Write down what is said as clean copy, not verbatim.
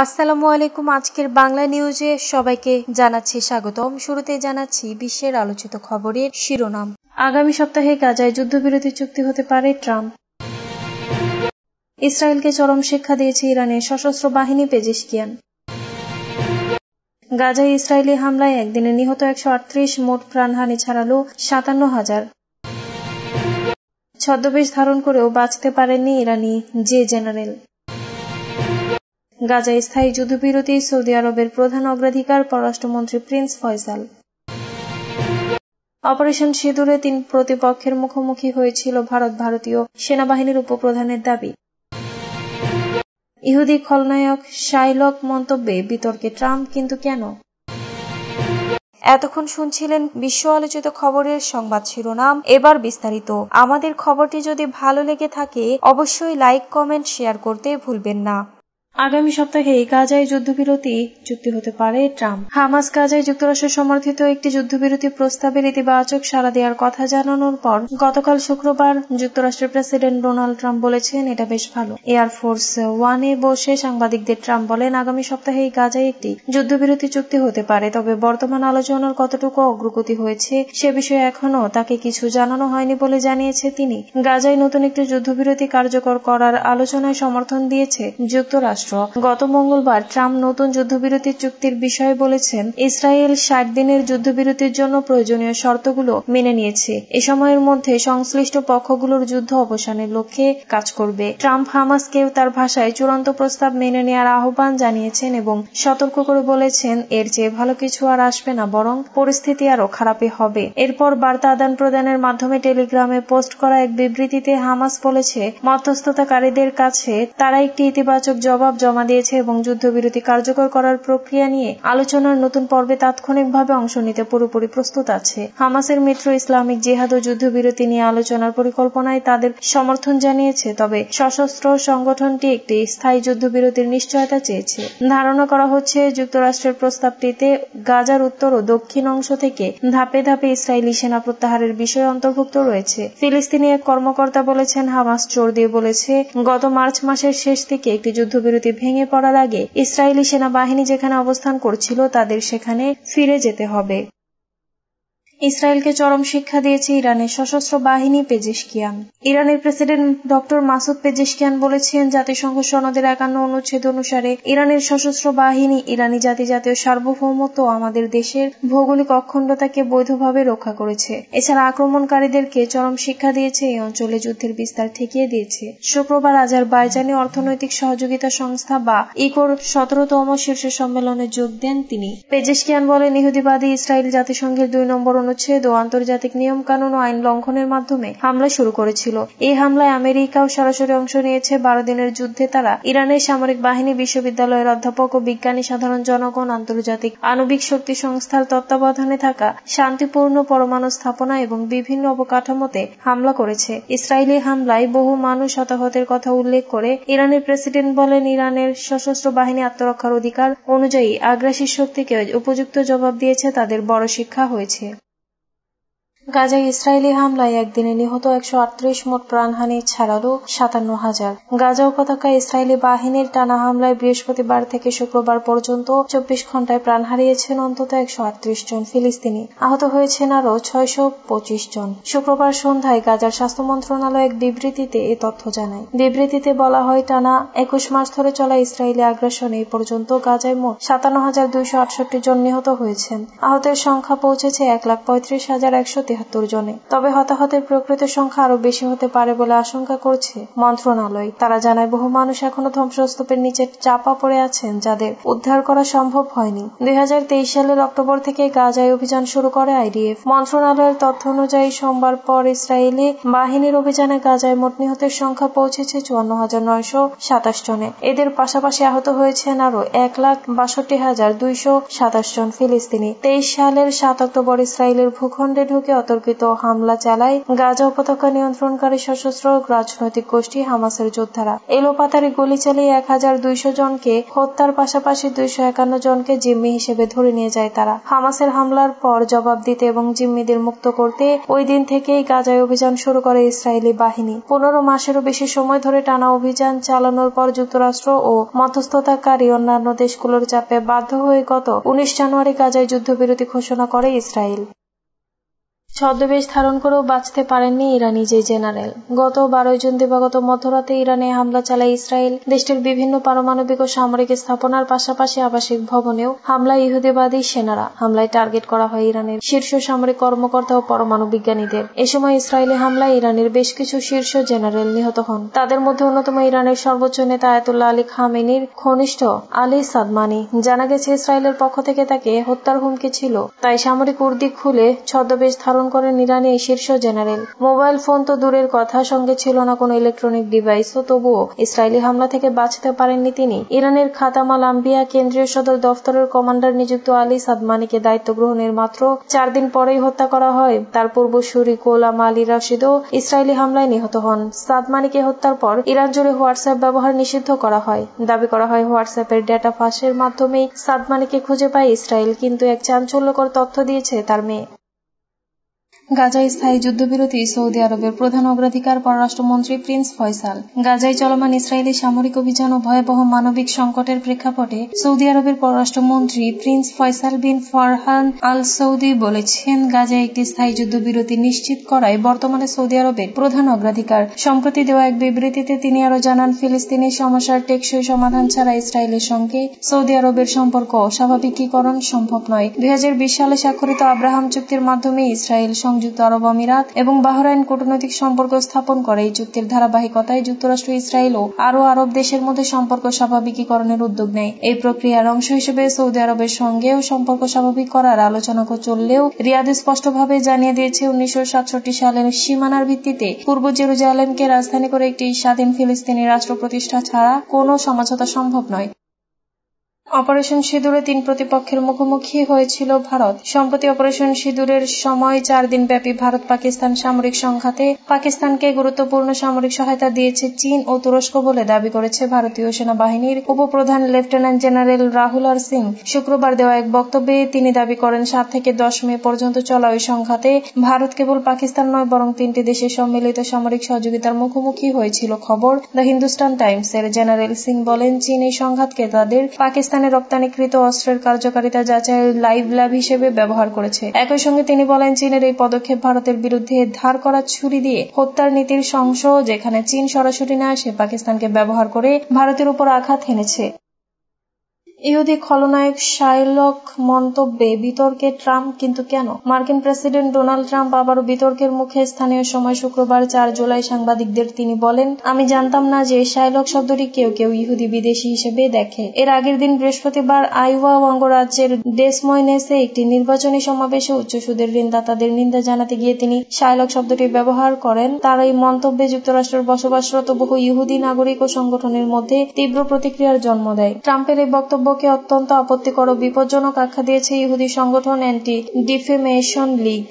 আসসালামু আলাইকুম। আজকের বাংলা নিউজে সবাইকে জানাচ্ছি স্বাগতম। শুরুতে জানাচ্ছি বিশ্বের আলোচিত খবরের শিরোনাম। আগামী সপ্তাহে গাজায় যুদ্ধবিরতি চুক্তি হতে পারে ট্রাম্প। ইসরায়েলকে চরম শিক্ষা দিয়েছে ইরানের সশস্ত্র বাহিনী পেজেশকিয়ান। গাজায় ইসরায়েলি হামলায় একদিনে নিহত 138, মোট প্রাণহানি ছাড়ালো 57,000। ছদ্মবেশ ধারণ করেও বাঁচতে পারেননি ইরানি জেনারেল। গাজায় স্থায়ী যুদ্ধবিরতি সৌদি আরবের প্রধান অগ্রাধিকার, পররাষ্ট্রমন্ত্রী প্রিন্স ফয়সাল। অপারেশন সিঁদুরে 3 প্রতিপক্ষের মুখোমুখি হয়েছিল ভারতীয় সেনাবাহিনীর উপপ্রধানের দাবি। ইহুদি খলনায়ক শাইলক মন্তব্যে বিতর্কে ট্রাম্প, কিন্তু কেন? এতক্ষণ শুনছিলেন বিশ্ব আলোচিত খবরের সংবাদ শিরোনাম। এবার বিস্তারিত। আমাদের খবরটি যদি ভালো লেগে থাকে অবশ্যই লাইক, কমেন্ট, শেয়ার করতে ভুলবেন না। আগামী সপ্তাহে গাজায় যুদ্ধবিরতি চুক্তি হতে পারে ট্রাম্প। হামাস গাজায় যুক্তরাষ্ট্র সমর্থিত একটি যুদ্ধবিরতি প্রস্তাবের ইতিবাচক সাড়া দেওয়ার কথা জানানোর পর গতকাল শুক্রবার যুক্তরাষ্ট্রের প্রেসিডেন্ট ডোনাল্ড ট্রাম্প বলেছেন, এটা বেশ ভালো। এয়ারফোর্স ওয়ানে বসে সাংবাদিকদের ট্রাম্প বলেন, আগামী সপ্তাহে গাজায় একটি যুদ্ধবিরতি চুক্তি হতে পারে, তবে বর্তমান আলোচনার কতটুকু অগ্রগতি হয়েছে সে বিষয়ে এখনো তাকে কিছু জানানো হয়নি বলে জানিয়েছে তিনি। গাজায় নতুন একটি যুদ্ধবিরতি কার্যকর করার আলোচনায় সমর্থন দিয়েছে যুক্তরাষ্ট্র। গত মঙ্গলবার ট্রাম্প নতুন যুদ্ধবিরতি চুক্তির বিষয়ে বলেছেন, ইসরায়েল 60 দিনের যুদ্ধবিরতির জন্য প্রয়োজনীয় শর্তগুলো মেনে নিয়েছে। এ সময়ের মধ্যে সংশ্লিষ্ট পক্ষগুলোর যুদ্ধ অবসানের লক্ষ্যে কাজ করবে। ট্রাম্প হামাসকে তার ভাষায় চূড়ান্ত প্রস্তাব মেনে নেওয়ার আহ্বান জানিয়েছেন এবং সতর্ক করে বলেছেন, এর চেয়ে ভালো কিছু আর আসবে না, বরং পরিস্থিতি আরো খারাপই হবে। এরপর বার্তা আদান প্রদানের মাধ্যমে টেলিগ্রামে পোস্ট করা এক বিবৃতিতে হামাস বলেছে, মধ্যস্থতাকারীদের কাছে তারা একটি ইতিবাচক জবাব জমা দিয়েছে এবং যুদ্ধবিরতি কার্যকর করার প্রক্রিয়া নিয়ে আলোচনার নতুন পর্বে তাৎক্ষণিকভাবে অংশ নিতে পুরোপুরি প্রস্তুত আছে। হামাসের মিত্র ইসলামিক জিহাদ ও যুদ্ধবিরতি নিয়ে আলোচনার পরিকল্পনায় তাদের সমর্থন জানিয়েছে, তবে সশস্ত্র সংগঠনটি একটি স্থায়ী যুদ্ধবিরতির নিশ্চয়তা চেয়েছে। ধারণা করা হচ্ছে, যুক্তরাষ্ট্রের প্রস্তাবটিতে গাজার উত্তর ও দক্ষিণ অংশ থেকে ধাপে ধাপে ইসরায়েলি সেনা প্রত্যাহারের বিষয় অন্তর্ভুক্ত রয়েছে। ফিলিস্তিনি এক কর্মকর্তা বলেছেন, হামাস জোর দিয়ে বলেছে, গত মার্চ মাসের শেষ দিকে একটি যুদ্ধবিরতি ভেঙে পড়ার আগে ইসরায়েলি সেনাবাহিনী যেখানে অবস্থান করছিল তাদের সেখানে ফিরে যেতে হবে। ইসরায়েলকে চরম শিক্ষা দিয়েছে ইরানের সশস্ত্র বাহিনী পেজেশকিয়ান। ইরানের প্রেসিডেন্ট ডক্টর মাসুদ পেজেশকিয়ান বলেছেন, জাতিসংঘ সনদের 51 অনুচ্ছেদ অনুসারে ইরানের সশস্ত্র বাহিনী ইরানি জাতীয় সার্বভৌমত্ব ও আমাদের দেশের ভৌগোলিক অখণ্ডতাকে বৈধভাবে রক্ষা করেছে। এছাড়া আক্রমণকারীদেরকে চরম শিক্ষা দিয়েছে, এই অঞ্চলে যুদ্ধের বিস্তার ঠেকিয়ে দিয়েছে। শুক্রবার আজারবাইজানে অর্থনৈতিক সহযোগিতা সংস্থা বা ইকোর 17তম শীর্ষ সম্মেলনে যোগ দেন তিনি। পেজেশকিয়ান বলেন, ইহুদিবাদী ইসরায়েল জাতিসংঘের 2 নম্বর অনুচ্ছেদ ও আন্তর্জাতিক নিয়ম কানুন ও আইন লঙ্ঘনের মাধ্যমে হামলা শুরু করেছিল। এই হামলায় আমেরিকাও সরাসরি অংশ নিয়েছে। 12 দিনের যুদ্ধে তারা ইরানের সামরিক বাহিনী, বিশ্ববিদ্যালয়ের অধ্যাপক ও বিজ্ঞানী, সাধারণ জনগণ, আন্তর্জাতিক আণবিক শক্তি সংস্থার তত্ত্বাবধানে থাকা শান্তিপূর্ণ পরমাণু স্থাপনা এবং বিভিন্ন অবকাঠামোতে হামলা করেছে। ইসরায়েলি হামলায় বহু মানুষ হতাহতের কথা উল্লেখ করে ইরানের প্রেসিডেন্ট বলেন, ইরানের সশস্ত্র বাহিনী আত্মরক্ষার অধিকার অনুযায়ী আগ্রাসী শক্তিকে উপযুক্ত জবাব দিয়েছে, তাদের বড় শিক্ষা হয়েছে। গাজায় ইসরায়েলি হামলায় একদিনে নিহত 138, মোট প্রাণহানি ছাড়ালো 57,000। গাজা উপত্যকায় ইসরায়েলি বাহিনীর টানা হামলায় বৃহস্পতিবার থেকে শুক্রবার পর্যন্ত 24 ঘণ্টায় প্রাণ হারিয়েছেন অন্তত 138 জন ফিলিস্তিনি। আহত হয়েছেন আরও 625 জন। শুক্রবার সন্ধ্যায় গাজার স্বাস্থ্য মন্ত্রণালয় এক বিবৃতিতে এ তথ্য জানায়। বিবৃতিতে বলা হয়, টানা 21 মাস ধরে চলা ইসরায়েলি আগ্রাসনে এই পর্যন্ত গাজায় মোট 57,268 জন নিহত হয়েছেন। আহতের সংখ্যা পৌঁছেছে 1,35,173 জনে। তবে হতাহতের প্রকৃত সংখ্যা আরো বেশি হতে পারে বলে আশঙ্কা করছে মন্ত্রণালয়। তারা জানায়, বহু মানুষ এখনো ধ্বংসস্তূপের নিচে চাপা পড়ে আছেন, যাদের উদ্ধার করা সম্ভব হয়নি। 2023 সালের অক্টোবর থেকে গাজায় অভিযান শুরু করে আইডিএফ। মন্ত্রণালয়ের তথ্য অনুযায়ী সোমবার পর ইসরায়েলি বাহিনীর অভিযানে গাজায় মোট নিহতের সংখ্যা পৌঁছেছে 54,927 জনে। এদের পাশাপাশি আহত হয়েছেন আরো 1,62,227 জন ফিলিস্তিনি। 23 সালের 7 অক্টোবর ইসরায়েলের ভূখণ্ডে ঢুকে অতর্কিত হামলা চালায় গাজা উপত্যকা নিয়ন্ত্রণকারী সশস্ত্র রাজনৈতিক গোষ্ঠী হামাসের যোদ্ধারা। এলোপাতাড়ি গুলি চালিয়ে 1200 জনকে হত্যার পাশাপাশি 251 জনকে জিম্মি হিসেবে ধরে নিয়ে যায় তারা। হামাসের হামলার পর জবাব দিতে এবং জিম্মিদের মুক্ত করতে ওই দিন থেকেই গাজায় অভিযান শুরু করে ইসরায়েলি বাহিনী। 15 মাসেরও বেশি সময় ধরে টানা অভিযান চালানোর পর যুক্তরাষ্ট্র ও মধ্যস্থতাকারী অন্যান্য দেশগুলোর চাপে বাধ্য হয়ে গত 19 জানুয়ারি গাজায় যুদ্ধবিরতি ঘোষণা করে ইসরায়েল। ছদ্মবেশ ধারণ করেও বাঁচতে পারেননি ইরানি যে জেনারেল। গত 12 জুন দিবাগত মধ্যরাতে ইরানে হামলা চালায় ইসরায়েল। দেশটির বিভিন্ন পারমাণবিক ও সামরিক স্থাপনার পাশাপাশি আবাসিক ভবনেও হামলায় ইহুদিবাদী সেনারা। হামলায় টার্গেট করা হয় ইরানের শীর্ষ সামরিক কর্মকর্তা ও পরমাণু বিজ্ঞানীদের। এ সময় ইসরায়েলি হামলায় ইরানের বেশ কিছু শীর্ষ জেনারেল নিহত হন। তাদের মধ্যে অন্যতম ইরানের সর্বোচ্চ নেতা আয়াতুল্লাহ আলী খামেনির ঘনিষ্ঠ আলী সাদমানি। জানা গেছে ইসরায়েলের পক্ষ থেকে তাকে হত্যার হুমকি ছিল, তাই সামরিক উর্দি খুলে ছদ্মবেশ ধারণ করেন ইরানি এই শীর্ষ জেনারেল। মোবাইল ফোন তো দূরের কথা, সঙ্গে ছিল না কোনো ইলেকট্রনিক ডিভাইসও। তবুও ইসরায়েলি হামলা থেকে বাঁচতে পারেননি তিনি। ইরানের খাতাম আল আম্বিয়া কেন্দ্রীয় সদর দফতরের কমান্ডার নিযুক্ত আলী সাদমানিকে দায়িত্ব গ্রহণের মাত্র 4 দিন পরেই হত্যা করা হয়। তার পূর্বসূরি গোলাম আলী রাশিদও ইসরায়েলি হামলায় নিহত হন। সাদমানিকে হত্যার পর ইরান জুড়ে হোয়াটসঅ্যাপ ব্যবহার নিষিদ্ধ করা হয়। দাবি করা হয় হোয়াটসঅ্যাপের ডেটা ফাঁসের মাধ্যমেই সাদমানিকে খুঁজে পায় ইসরায়েল, কিন্তু এক চাঞ্চল্যকর তথ্য দিয়েছে তার মেয়ে। গাজায় স্থায়ী যুদ্ধবিরতি সৌদি আরবের প্রধান অগ্রাধিকার, পররাষ্ট্রমন্ত্রী প্রিন্স ফয়সাল। গাজায় চলমান ইসরায়েলি সামরিক অভিযান ও ভয়াবহ মানবিক সংকটের প্রেক্ষাপটে সৌদি আরবের পররাষ্ট্রমন্ত্রী প্রিন্স ফয়সাল বিন ফারহান আল সৌদি বলেছেন, গাজায় একটি স্থায়ী যুদ্ধবিরতি নিশ্চিত করাই বর্তমানে সৌদি আরবের প্রধান অগ্রাধিকার। সম্প্রতি দেওয়া এক বিবৃতিতে তিনি আরো জানান, ফিলিস্তিনি সমস্যার টেকসই সমাধান ছাড়া ইসরায়েলের সঙ্গে সৌদি আরবের সম্পর্ক স্বাভাবিকীকরণ সম্ভব নয়। 2020 সালে স্বাক্ষরিত আব্রাহাম চুক্তির মাধ্যমে ইসরায়েল, সংযুক্ত আরব আমিরাত এবং বাহরাইন কূটনৈতিক সম্পর্ক স্থাপন করে। এই চুক্তির ধারাবাহিকতায় যুক্তরাষ্ট্র, ইসরায়েল ও আরও আরব দেশের মধ্যে সম্পর্ক স্বাভাবিকীকরণের উদ্যোগ নেয়। এই প্রক্রিয়ার অংশ হিসেবে সৌদি আরবের সঙ্গেও সম্পর্ক স্বাভাবিক করার আলোচনা চললেও রিয়াদ স্পষ্টভাবে জানিয়ে দিয়েছে, 1967 সালের সীমানার ভিত্তিতে পূর্ব জেরুজালেমকে রাজধানী করে একটি স্বাধীন ফিলিস্তিনি রাষ্ট্র প্রতিষ্ঠা ছাড়া কোনো সমঝোতা সম্ভব নয়। অপারেশন সিঁদুরে 3 প্রতিপক্ষের মুখোমুখি হয়েছিল ভারত। সম্প্রতি অপারেশন সিঁদুরের সময় 4 দিনব্যাপী ভারত পাকিস্তান সামরিক সংঘাতে পাকিস্তানকে গুরুত্বপূর্ণ সামরিক সহায়তা দিয়েছে চীন ও তুরস্ক বলে দাবি করেছে ভারতীয় সেনাবাহিনীর উপপ্রধান লেফটেন্যান্ট জেনারেল রাহুল আর সিং। শুক্রবার দেওয়া এক বক্তব্যে তিনি দাবি করেন, 7 থেকে 10 মে পর্যন্ত চলা ওই সংঘাতে ভারত কেবল পাকিস্তান নয়, বরং 3টি দেশের সম্মিলিত সামরিক সহযোগিতার মুখোমুখি হয়েছিল। খবর দ্য হিন্দুস্তান টাইমসের। জেনারেল সিং বলেন, চীন এই সংঘাতকে তাদের পাকিস্তানে রপ্তানিকৃত অস্ত্রের কার্যকারিতা যাচাইয়ের লাইভ ল্যাব হিসেবে ব্যবহার করেছে। একই সঙ্গে তিনি বলেন, চীনের এই পদক্ষেপ ভারতের বিরুদ্ধে ধার করা ছুরি দিয়ে হত্যার নীতির অংশ, যেখানে চীন সরাসরি না এসে পাকিস্তানকে ব্যবহার করে ভারতের উপর আঘাত হেনেছে। ইহুদি খলনায়ক শাইলক মন্তব্যে বিতর্কে ট্রাম্প, কিন্তু কেন? মার্কিন প্রেসিডেন্ট ডোনাল্ড ট্রাম্প আবারও বিতর্কের মুখে। স্থানীয় সময় শুক্রবার 4 জুলাই সাংবাদিকদের তিনি বলেন, আমি জানতাম না যে শাইলক শব্দটি কেউ কেউ ইহুদি বিদেশী হিসেবে দেখে। এর আগের দিন বৃহস্পতিবার আইওয়া অঙ্গরাজ্যের ডেসময়নেসে একটি নির্বাচনী সমাবেশে উচ্চ সুদের ঋণদাতাদের নিন্দা জানাতে গিয়ে তিনি শাইলক শব্দটি ব্যবহার করেন। তার এই মন্তব্যে যুক্তরাষ্ট্রের বসবাসরত বহু ইহুদি নাগরিক ও সংগঠনের মধ্যে তীব্র প্রতিক্রিয়ার জন্ম দেয়। ট্রাম্পের এই বক্তব্যকে অত্যন্ত আপত্তিকর ও বিপজ্জনক আখ্যা দিয়েছে ইহুদি সংগঠন অ্যান্টি ডিফেমেশন লীগ।